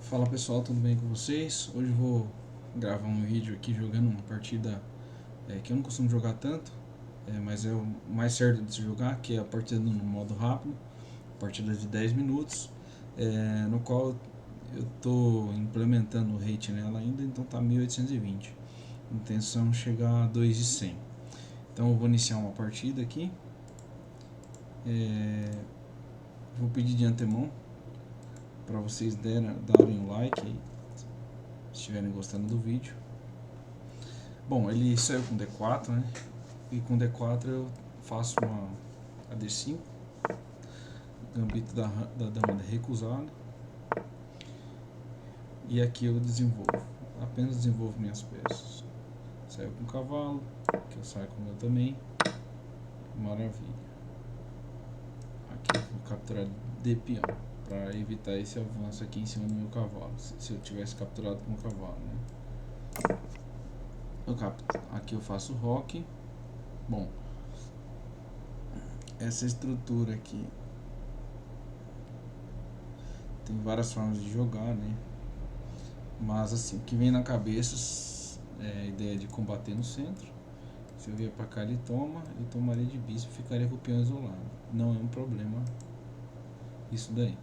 Fala pessoal, tudo bem com vocês? Hoje eu vou gravar um vídeo aqui jogando uma partida que eu não costumo jogar tanto, mas é o mais certo de se jogar, que é a partida no modo rápido, partida de 10 minutos, no qual eu estou implementando o rate nela ainda, então tá 1820. Intenção é chegar a 2100. Então eu vou iniciar uma partida aqui. Vou pedir de antemão para vocês darem um like aí, se estiverem gostando do vídeo. Bom, ele saiu com D4, né? E com D4 eu faço uma AD5, gambito da dama recusado. E aqui eu desenvolvo, apenas desenvolvo minhas peças. Saiu com cavalo, que eu saio com o meu também. Maravilha. Aqui eu vou capturar de peão, para evitar esse avanço aqui em cima do meu cavalo, se eu tivesse capturado com o cavalo, né? Aqui eu faço roque. Bom, essa estrutura aqui tem várias formas de jogar, né? Mas assim, o que vem na cabeça é a ideia de combater no centro. Se eu vier pra cá ele toma, eu tomaria de bispo e ficaria com o peão isolado. Não é um problema isso daí.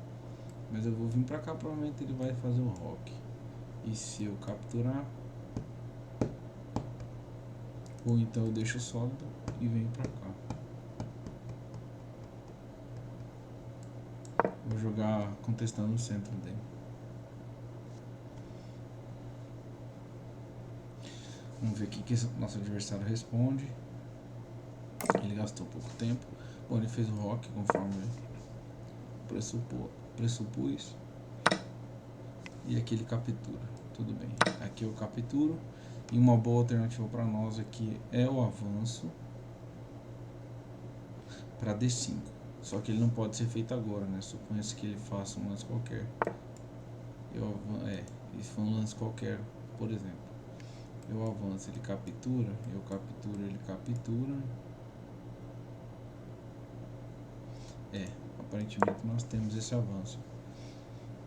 Mas eu vou vir pra cá, provavelmente ele vai fazer o roque. E se eu capturar, ou então eu deixo sólido e venho pra cá. Vou jogar contestando o centro dele. Vamos ver o que esse nosso adversário responde. Ele gastou pouco tempo. Bom, ele fez o roque conforme pressupus. E aqui ele captura. Tudo bem. Aqui eu capturo. E uma boa alternativa para nós aqui é o avanço para D5. Só que ele não pode ser feito agora, né? Suponha-se que ele faça um lance qualquer. Isso foi um lance qualquer, por exemplo. Eu avanço, ele captura. Eu capturo, ele captura. Aparentemente nós temos esse avanço.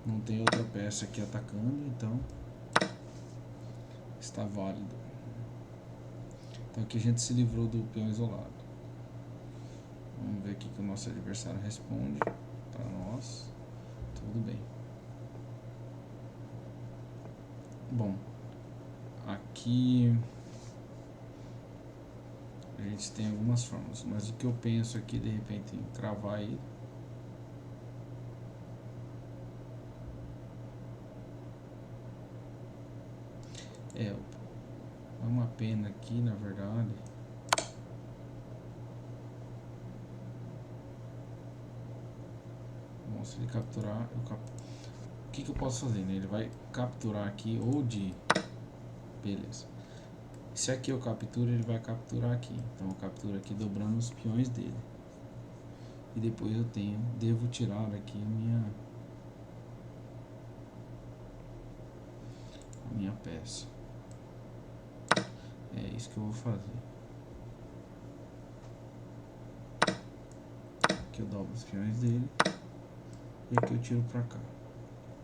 Não tem outra peça aqui atacando, então está válido. Então aqui a gente se livrou do peão isolado. Vamos ver aqui que o nosso adversário responde para nós. Tudo bem. Bom, aqui a gente tem algumas formas, mas o que eu penso aqui de repente em cravar ele. É uma pena aqui, na verdade. Bom, se ele capturar, o que eu posso fazer, né? Ele vai capturar aqui ou de... Beleza. Se aqui eu capturo, ele vai capturar aqui. Então eu capturo aqui dobrando os peões dele. E depois eu devo tirar aqui a minha peça. É isso que eu vou fazer. Aqui eu dobro os peões dele. E aqui eu tiro pra cá.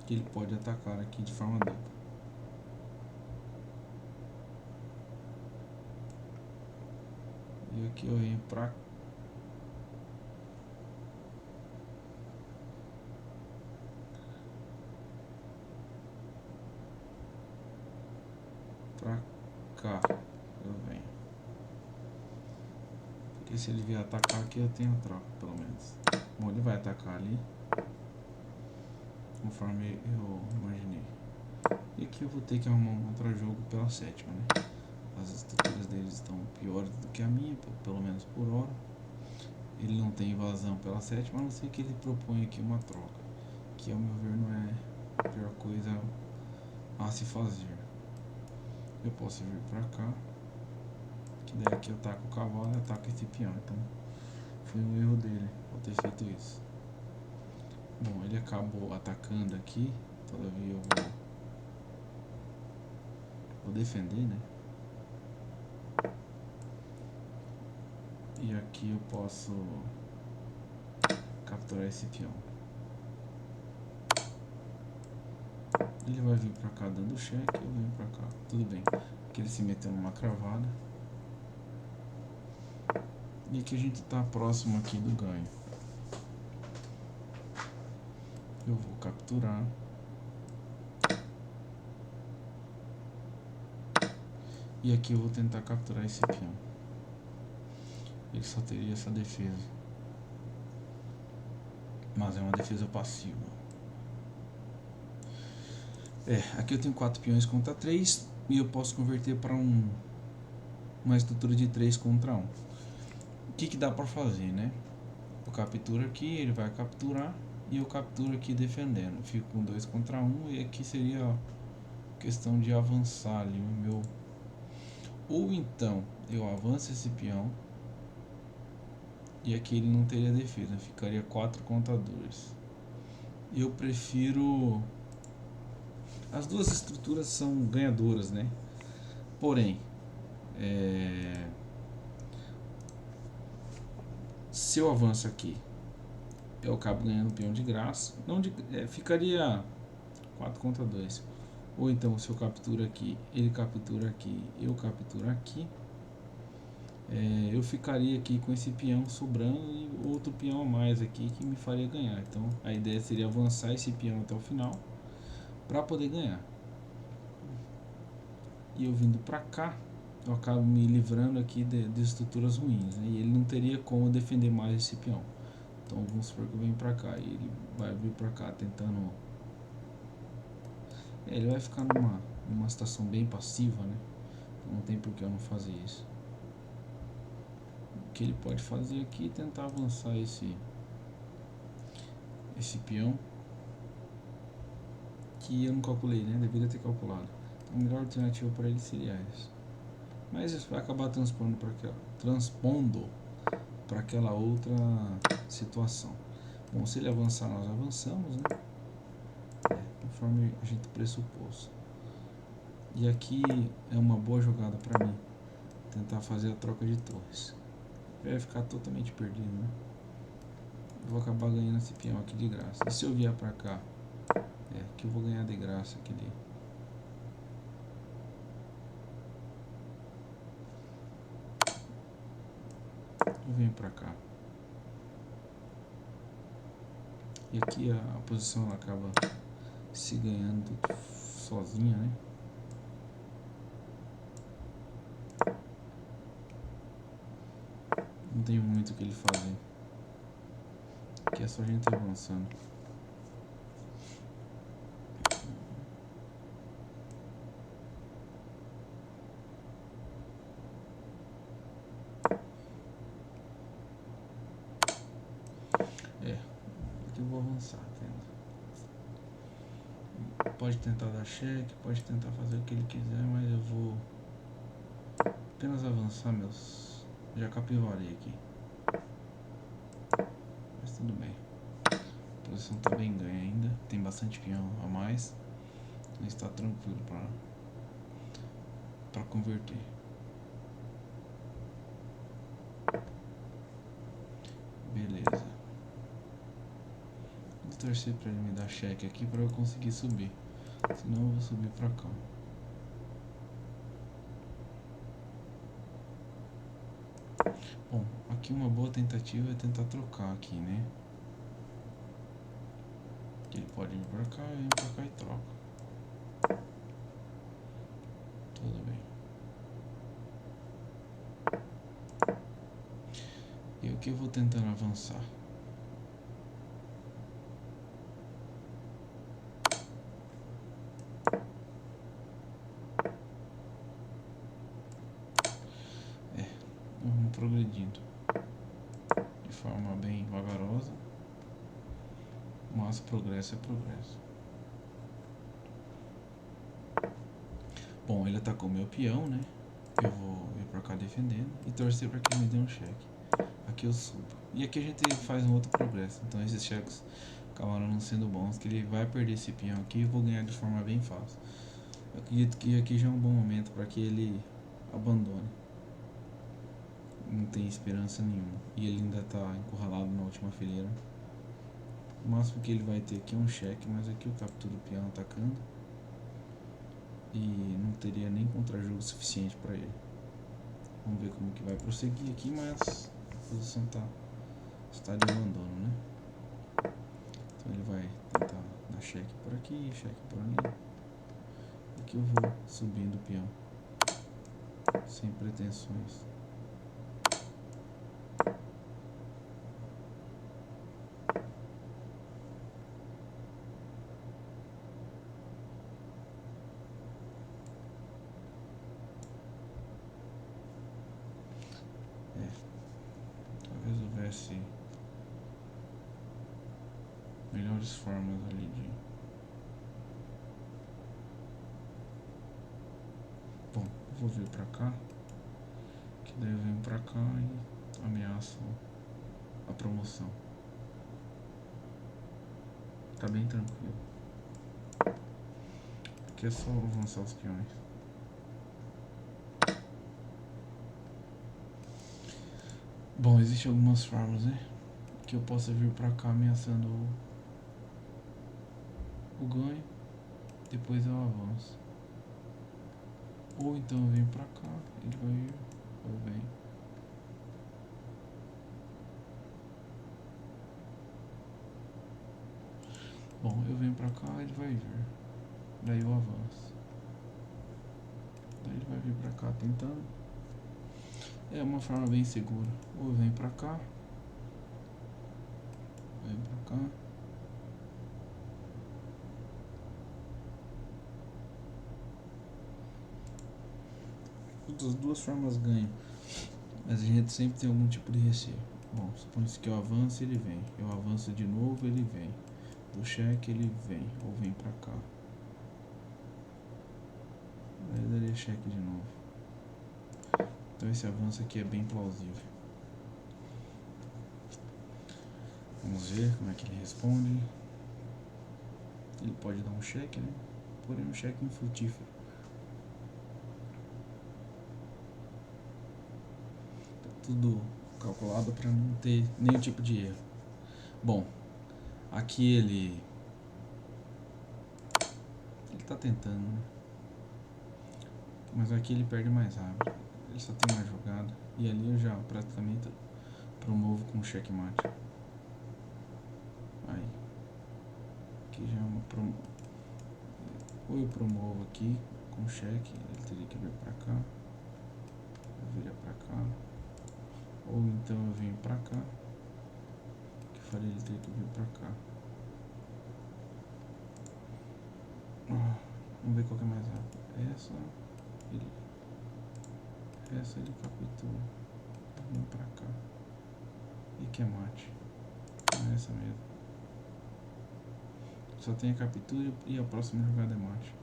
Que ele pode atacar aqui de forma dupla. E aqui eu venho pra cá. Eu venho. Porque se ele vier atacar aqui eu tenho troca, pelo menos. Bom, ele vai atacar ali, conforme eu imaginei. E aqui eu vou ter que arrumar um contra-jogo pela sétima, né? As estruturas deles estão piores do que a minha, pelo menos por hora. Ele não tem invasão pela sétima, a não ser que ele propõe aqui uma troca, que ao meu ver não é a pior coisa a se fazer. Eu posso vir pra cá, que daí aqui eu taco o cavalo e ataco esse peão. Então foi um erro dele por ter feito isso. Bom, ele acabou atacando aqui, todavia eu vou defender, né? E aqui eu posso capturar esse peão. Ele vai vir pra cá dando cheque, eu venho pra cá. Tudo bem. Aqui ele se meteu numa cravada. E aqui a gente tá próximo aqui do ganho. Eu vou capturar. E aqui eu vou tentar capturar esse peão. Ele só teria essa defesa. Mas é uma defesa passiva. Aqui eu tenho 4 peões contra 3. E eu posso converter para uma estrutura de 3 contra 1. O que dá para fazer, né? Eu capturo aqui, ele vai capturar. E eu capturo aqui defendendo. Eu fico com 2 contra 1. E aqui seria questão de avançar ali o meu. Ou então eu avanço esse peão. E aqui ele não teria defesa. Ficaria 4 contra 2. Eu prefiro. As duas estruturas são ganhadoras, né? Porém, se eu avanço aqui, eu acabo ganhando um peão de graça. Não ficaria 4 contra 2. Ou então, se eu capturo aqui, ele captura aqui, eu capturo aqui, eu ficaria aqui com esse peão sobrando e outro peão a mais aqui que me faria ganhar. Então, a ideia seria avançar esse peão até o final para poder ganhar. E eu vindo para cá, eu acabo me livrando aqui de estruturas ruins, né? E ele não teria como defender mais esse peão. Então vamos supor que eu venho para cá e ele vai vir para cá tentando. Ele vai ficar numa situação bem passiva, né? Não tem por que eu não fazer isso. O que ele pode fazer aqui é tentar avançar esse peão, que eu não calculei, né? Deveria ter calculado. Então, a melhor alternativa para ele seria essa. Mas isso vai acabar transpondo para aquela outra situação. Bom, se ele avançar, nós avançamos, né? Conforme a gente pressupôs. E aqui é uma boa jogada para mim tentar fazer a troca de torres. Vai ficar totalmente perdido, né? Vou acabar ganhando esse peão aqui de graça. E se eu vier para cá, que eu vou ganhar de graça aqui dele. Eu venho para cá. E aqui a posição ela acaba se ganhando sozinha, né? Não tem muito o que ele fazer. Aqui é só a gente avançando. Aqui eu vou avançar, tendo. Pode tentar dar cheque, pode tentar fazer o que ele quiser, mas eu vou apenas avançar meus. Já capivarei aqui. Mas tudo bem. A posição está bem ganha ainda. Tem bastante peão a mais. Então está tranquilo para converter. Beleza. Vou torcer para ele me dar cheque aqui para eu conseguir subir. Senão eu vou subir para cá. Bom, aqui uma boa tentativa é tentar trocar aqui, né? Ele pode vir pra cá, eu venho pra cá e troco. Tudo bem. E o que eu vou tentando avançar? Vamos progredindo de forma bem vagarosa, mas progresso é progresso. Bom, ele atacou meu peão, né? Eu vou vir pra cá defendendo e torcer para que ele me dê um cheque. Aqui eu subo. E aqui a gente faz um outro progresso. Então esses cheques acabaram não sendo bons, que ele vai perder esse peão aqui e vou ganhar de forma bem fácil. Eu acredito que aqui já é um bom momento para que ele abandone. Não tem esperança nenhuma. E ele ainda está encurralado na última fileira. O máximo que ele vai ter aqui é um cheque, mas aqui eu capturo o peão atacando. e não teria nem contra-jogo suficiente para ele. Vamos ver como que vai prosseguir aqui, mas a posição está de abandono, né? Então ele vai tentar dar cheque por aqui, cheque por ali. Aqui eu vou subindo o peão, sem pretensões. Talvez houvesse melhores formas ali de... Bom, eu vou vir pra cá, que daí eu venho pra cá e ameaço a promoção. Tá bem tranquilo. Aqui é só avançar os peões. Bom, existem algumas formas, né? Que eu possa vir pra cá ameaçando o ganho, depois eu avanço. Ou então eu venho pra cá, ele vai vir, ou vem. Bom, eu venho pra cá, ele vai vir. Daí eu avanço. Daí ele vai vir pra cá tentando. É uma forma bem segura. Ou eu venho pra cá, vem pra cá. As duas formas ganham, mas a gente sempre tem algum tipo de receio. Bom, suponha-se que eu avance, ele vem. Eu avanço de novo, ele vem. Do cheque ele vem, ou vem pra cá. Aí eu daria cheque de novo. Então esse avanço aqui é bem plausível. Vamos ver como é que ele responde. Ele pode dar um cheque, né? Porém um cheque infrutífero. Tá tudo calculado para não ter nenhum tipo de erro. Bom, aqui ele tá tentando, né? Mas aqui ele perde mais rápido. Ele só tem mais jogada. E ali eu já praticamente promovo com checkmate. Aí. Aqui já é uma promoção. Ou eu promovo aqui com cheque, ele teria que vir pra cá. Vira pra cá. Ou então eu venho pra cá. Que faria ele ter que vir pra cá. Vamos ver qual que é mais rápido. Essa ele captura. Vem pra cá. E que é mate. É essa mesmo. Só tem a captura e a próxima jogada é mate.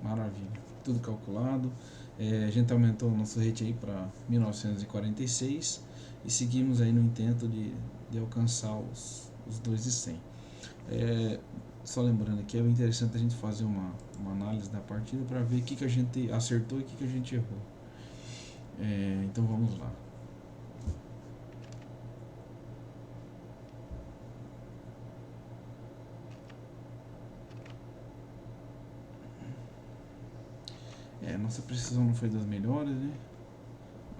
Maravilha. Tudo calculado. A gente aumentou o nosso rate aí para 1946 e seguimos aí no intento de alcançar os 2.100. Só lembrando aqui, é interessante a gente fazer uma análise da partida para ver o que a gente acertou e o que a gente errou. Então vamos lá. Nossa precisão não foi das melhores, né?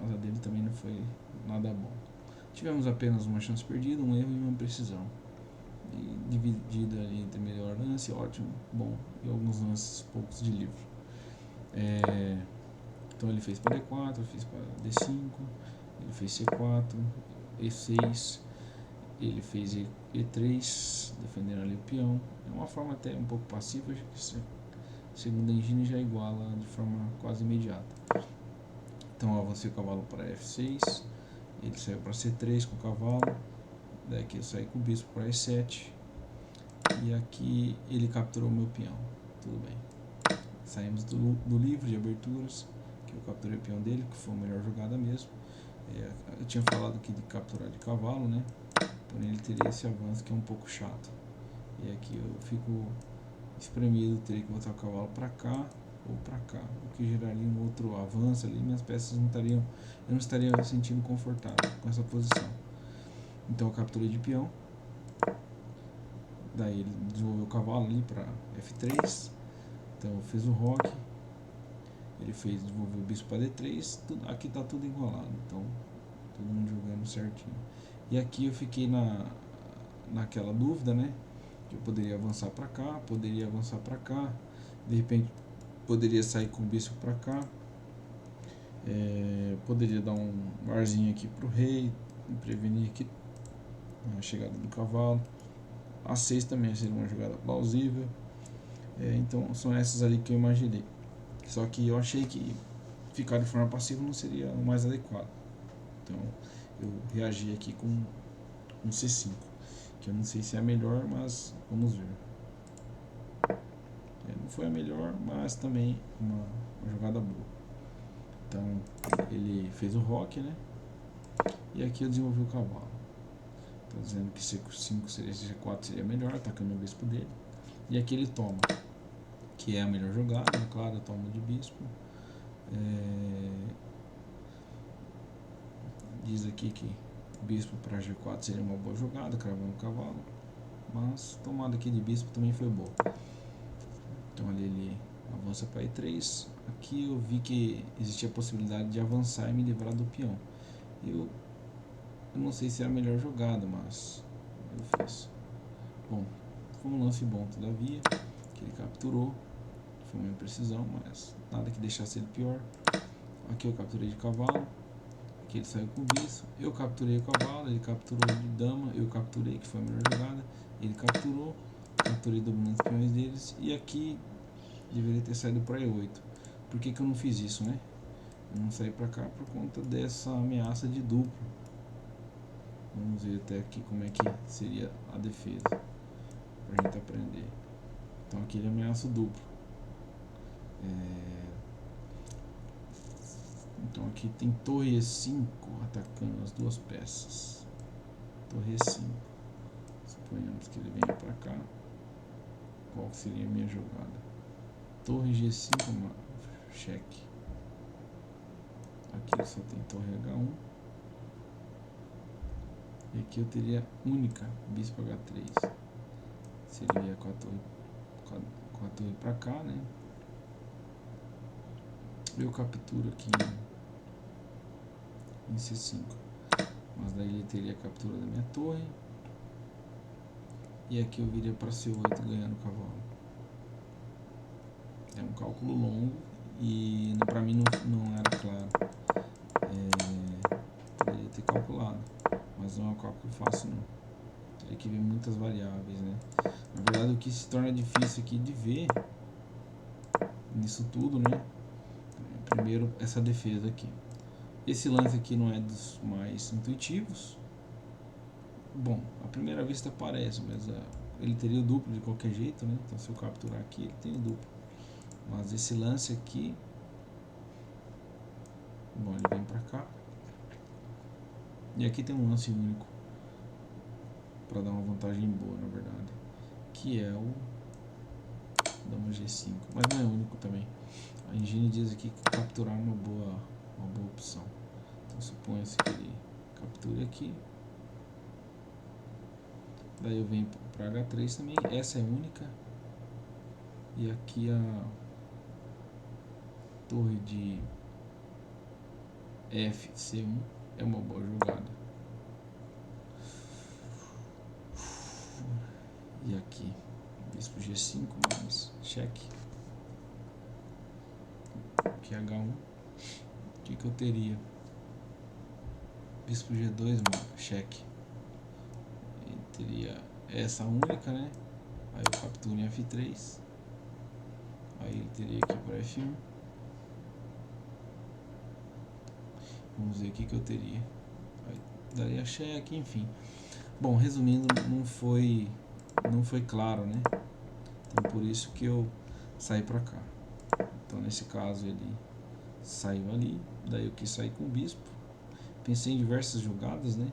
Mas a dele também não foi nada bom. Tivemos apenas uma chance perdida, um erro e uma precisão. E dividida ali entre melhor lance, ótimo, bom, e alguns lances poucos de livro. Então ele fez para D4, eu fiz para D5, ele fez C4, E6, ele fez E3, defendendo ali o peão. É uma forma até um pouco passiva, que segundo a engine já iguala de forma quase imediata. Então eu avancei o cavalo para F6, ele saiu para C3 com o cavalo, daqui eu saí com o bispo para E7, e aqui ele capturou o meu peão. Tudo bem. Saímos do livro de aberturas, que eu capturei o peão dele, que foi a melhor jogada mesmo. Eu tinha falado aqui de capturar de cavalo, né? Porém ele teria esse avanço que é um pouco chato. E aqui eu fico espremido, teria que botar o cavalo para cá ou para cá, o que geraria um outro avanço ali, minhas peças não estariam, eu não estaria me sentindo confortável com essa posição. Então eu capturei de peão, Daí ele desenvolveu o cavalo ali para F3. Então fez o roque. Ele desenvolveu o bispo para D3. Aqui tá tudo enrolado. Então todo mundo jogando certinho. E aqui eu fiquei naquela dúvida, né? Que eu poderia avançar para cá, poderia avançar para cá. De repente poderia sair com o bispo para cá. Poderia dar um arzinho aqui pro rei, prevenir aqui a chegada do cavalo. A6 também seria uma jogada plausível. Então são essas ali que eu imaginei. Só que eu achei que ficar de forma passiva não seria o mais adequado. Então eu reagi aqui com um C5, que eu não sei se é a melhor, mas vamos ver. Não foi a melhor, mas também uma jogada boa. Então ele fez o roque, né? E aqui eu desenvolvi o cavalo. Tá dizendo que C5 seria G4 seria melhor, atacando o bispo dele. E aqui ele toma, que é a melhor jogada, claro, toma de bispo. Diz aqui que bispo para G4 seria uma boa jogada, cravando o cavalo. Mas tomada aqui de bispo também foi boa. Então ali ele avança para E3. Aqui eu vi que existia a possibilidade de avançar e me livrar do peão. Eu não sei se é a melhor jogada, mas eu fiz. Bom, foi um lance bom todavia, que ele capturou. Foi uma imprecisão, mas nada que deixasse ele pior. Aqui eu capturei de cavalo. Aqui ele saiu com o bispo. Eu capturei o cavalo, ele capturou de dama. Eu capturei, que foi a melhor jogada. Ele capturou. Capturei dominando os peões deles. E aqui deveria ter saído para E8. Por que eu não fiz isso, né? Eu não saí para cá por conta dessa ameaça de duplo. Vamos ver até aqui como é que seria a defesa, pra gente aprender. Então aqui ele ameaça o duplo. Então aqui tem torre E5 atacando as duas peças. Torre E5. Suponhamos que ele venha para cá. Qual seria a minha jogada? Torre G5, cheque. Aqui só tem torre H1. E aqui eu teria única bispo H3. Seria com a torre para cá, né? Eu capturo aqui em C5. Mas daí ele teria a captura da minha torre. E aqui eu viria para C8 ganhando o cavalo. É um cálculo longo e para mim não era claro. Poderia ter calculado, mas não é um cálculo fácil não. Teria que ver muitas variáveis, né? Na verdade o que se torna difícil aqui de ver nisso tudo, né? Primeiro essa defesa aqui. Esse lance aqui não é dos mais intuitivos. Bom, à primeira vista parece, mas ele teria o duplo de qualquer jeito, né? Então se eu capturar aqui ele tem o duplo. Mas esse lance aqui, bom, ele vem pra cá. E aqui tem um lance único para dar uma vantagem boa, na verdade, que é o dama G5, mas não é único também. A engine diz aqui que capturar é uma boa opção. Então suponha-se que ele capture aqui. Daí eu venho para H3 também, essa é única. E aqui a torre de FC1 é uma boa jogada. E aqui bispo G5 mais cheque. Aqui H1. O que eu teria? Bispo G2 mais cheque. E teria essa única, né? Aí eu capturo em F3. Aí ele teria aqui para F1. Vamos ver o que eu teria. Aí daria cheque, enfim. Bom, resumindo, não foi claro, né? Então por isso que eu saí pra cá. Então nesse caso ele saiu ali, daí eu quis sair com o bispo. Pensei em diversas jogadas, né?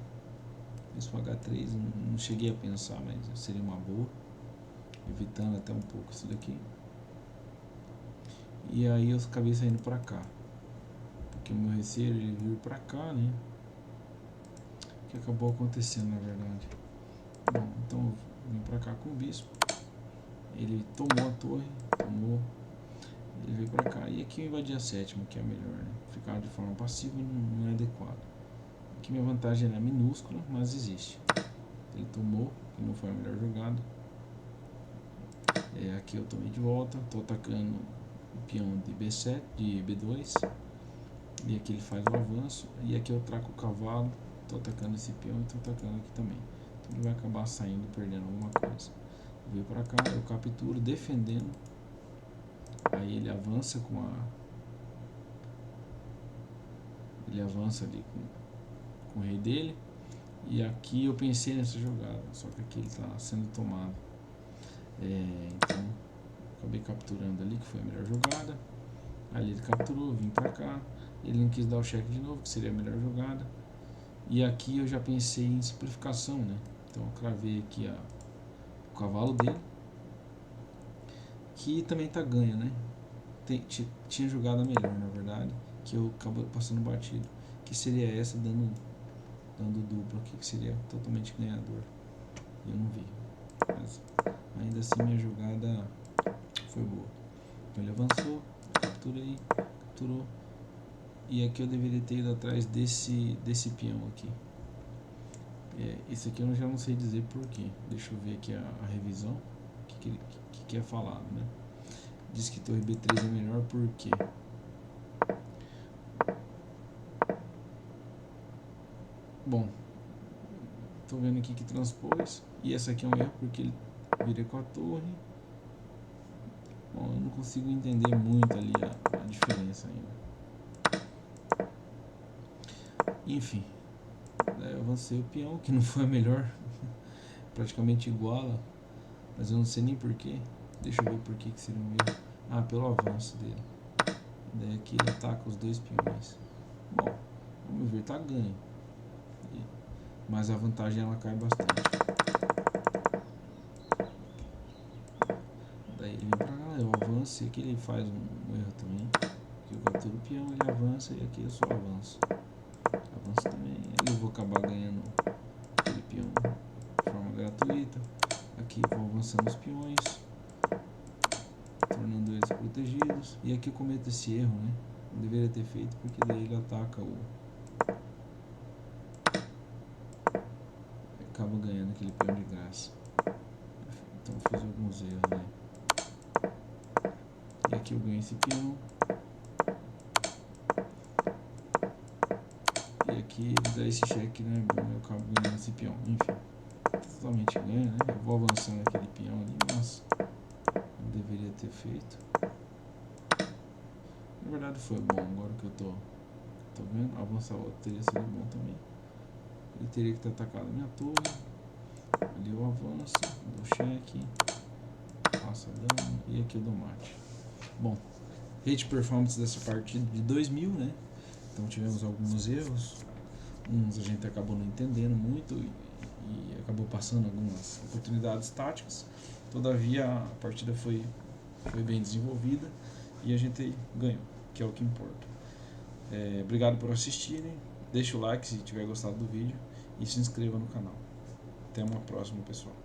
Bispo H3, não cheguei a pensar, mas seria uma boa, evitando até um pouco isso daqui. E aí eu acabei saindo pra cá, porque o meu receio ele vir pra cá, né? Que acabou acontecendo na verdade. Bom, então vim pra cá com o bispo. Ele tomou a torre, ele veio pra cá. E aqui eu invadi a sétima, que é a melhor, né? Ficar de forma passiva não é adequado. Aqui minha vantagem é minúscula, mas existe. Ele tomou, que não foi a melhor jogada. Aqui eu tomei de volta, tô atacando o peão de B7, de B2. E aqui ele faz o avanço. E aqui eu traco o cavalo, tô atacando esse peão e tô atacando aqui também. Então ele vai acabar saindo, perdendo alguma coisa. Veio pra cá, eu capturo, defendendo. Aí ele avança ele avança ali com o rei dele. E aqui eu pensei nessa jogada, só que aqui ele está sendo tomado. Então acabei capturando ali, que foi a melhor jogada. Ali ele capturou, vim pra cá. Ele não quis dar o cheque de novo, que seria a melhor jogada. E aqui eu já pensei em simplificação, né? Então eu cravei aqui o cavalo dele, que também tá ganho, né? Tinha jogada melhor, na verdade, que eu acabo passando batido, que seria essa, dando duplo aqui, que seria totalmente ganhador. E eu não vi, mas ainda assim minha jogada foi boa. Então ele avançou, capturou, e aqui eu deveria ter ido atrás desse peão aqui. Esse aqui eu já não sei dizer porquê. Deixa eu ver aqui a revisão, o que é falado, né? Diz que torre B3 é melhor porque bom, tô vendo aqui que transpôs, e essa aqui é um erro porque ele vira com a torre. Bom, eu não consigo entender muito ali a diferença ainda. Enfim, eu avancei o peão, que não foi a melhor, praticamente iguala, mas eu não sei nem porquê. Deixa eu ver por que seria um erro. Ah, pelo avanço dele. Daí aqui ele ataca os dois peões. Bom, vamos ver, tá ganho. Mas a vantagem ela cai bastante. Daí ele vem pra cá, eu avanço, e aqui ele faz um erro também. Aqui eu capturo o peão, ele avança, e aqui eu só avanço. Avanço também, aí eu vou acabar ganhando aquele peão de forma gratuita. Aqui eu vou avançando os peões, tornando eles protegidos. E aqui eu cometo esse erro, né? Não deveria ter feito, porque daí ele ataca acaba ganhando aquele peão de graça. Então eu fiz alguns erros aí. E aqui eu ganho esse peão. E aqui ele dá esse cheque, né? Bom, eu acabo ganhando esse peão. Enfim, totalmente ganho, né? Eu vou avançando aquele peão ali, mas não deveria ter feito. Na verdade foi bom, agora que eu tô vendo, avançar outro teria sido bom também. Ele teria que ter atacado a minha torre. Ali eu avanço, dou cheque, passa dano, e aqui eu dou mate. Bom, rate performance dessa partida de 2000, né? Então tivemos alguns erros, uns a gente acabou não entendendo muito e acabou passando algumas oportunidades táticas. Todavia a partida foi bem desenvolvida e a gente ganhou, que é o que importa. Obrigado por assistirem, deixa o like se tiver gostado do vídeo e se inscreva no canal. Até uma próxima, pessoal.